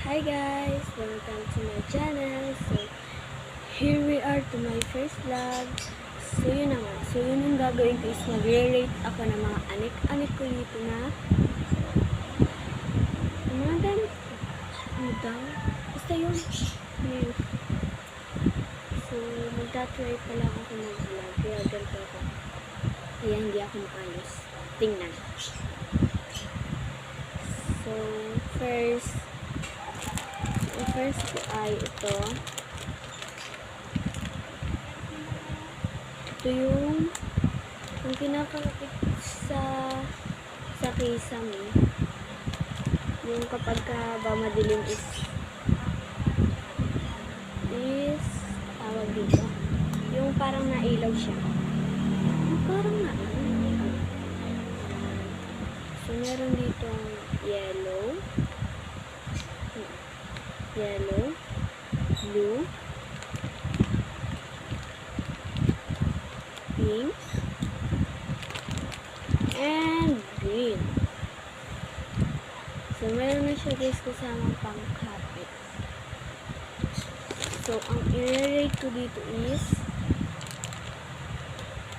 Hi guys! Welcome to my channel. So, here we are to my first vlog. So, yun naman. So, yun yung gagawin ko is mag-rate ako ng mga anik-anik ko dito na mga damit ko. Ano daw? Basta yun. Yun. So, magta-try pa lang ako mag-vlog. Kaya ganito ako. Kaya hindi ako maayos. Tingnan. So, first ko ay ito. Ito yung kinakalapit sa kisame. Yung kapag ba madilim is tawag dito. Yung parang nailaw siya. Yung parang nailaw. So, meron dito yellow, blue, pink, and green. So, meron na siya guys kasama pang-kapit. So, ang i-rate ko dito is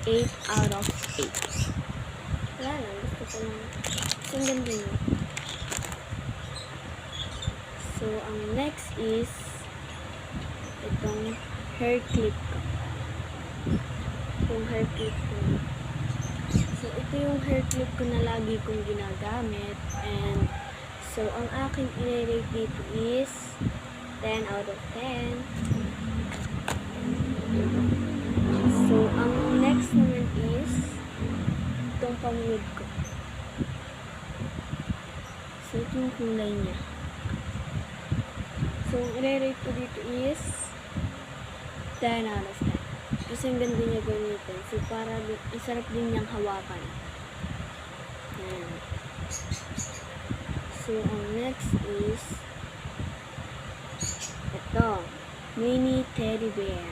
8 out of 8. Wala lang, gusto ko lang. Ang ganda niya. So, ang next is itong hair clip ko. Yung hair clip ko. So, ito yung hair clip ko na lagi kong ginagamit. And, so, ang aking i-rate dito is 10 out of 10. So, ang next naman is itong pang-wig ko. So, ito yung kulay niya. So, ang i-rate ko dito is 10 out of 10. Kasi ang ganda niya gamitin. So, para ang sarap din niyang hawakan. Ayan. So, ang next is ito. Mini teddy bear.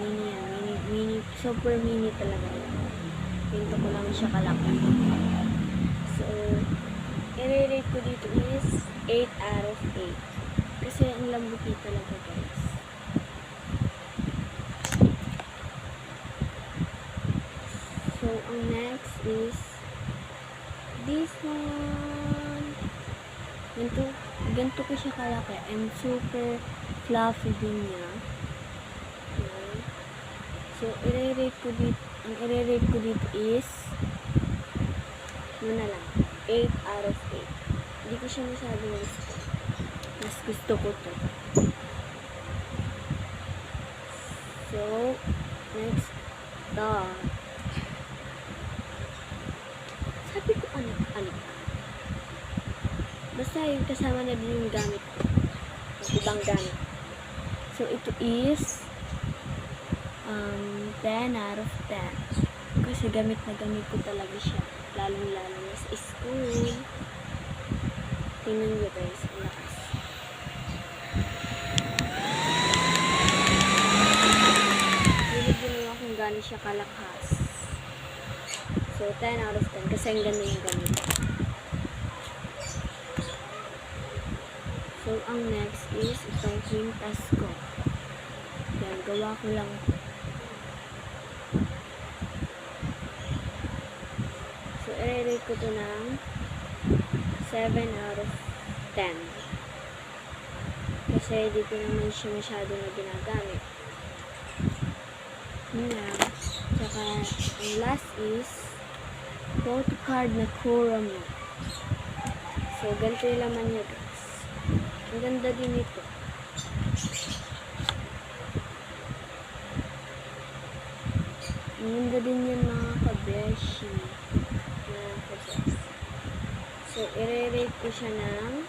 Mini yan. Mini. Super mini talaga. Pinto ko lang siya kalaki. So, i-rate ko dito is 8 out of 8. Kasi ang lambuti talaga guys. So, ang next is this one. Ganito ko siya kalaki and super fluffy din niya. Okay. So, ang i-rate ko dito is na lang 8 out of 8. Hindi ko siya masyadong gusto. Mas gusto ko to. So, next dog. Sabi ko anak. Basta yung kasama na din yung gamit ko. Ibang gamit. So, ito is 10 out of 10. Kasi gamit na gamit ko talaga siya. Lalo-lalo na sa school. Tingnan nyo guys, ang lakas. Hilig din naman kung gano'n siya kalakas. So, 10 out of 10 kasi ang ganda yung gamit. So, ang next is itong quintas ko. Yan, gawa ko lang. So, i-rate ko to ng 7 out of 10. Kasi di ko naman siya masyado na ginagamit. Yan. Saka, ang last is photo card na Kurami. So, ganito yung laman niya guys. Ang ganda din ito. Ang ganda din yan mga kabeshi. So, i-rate ko siya ng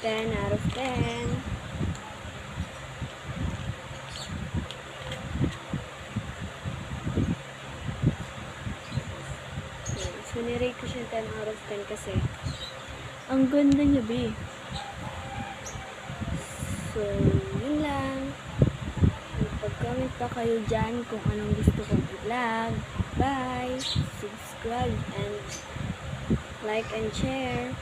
10 out of 10. So, ni-rate ko siya 10 out of 10 kasi ang ganda niya, be. So, yun lang. Mag-comment pa kayo dyan kung anong gusto kong i-vlog. Bye! Subscribe and like and share.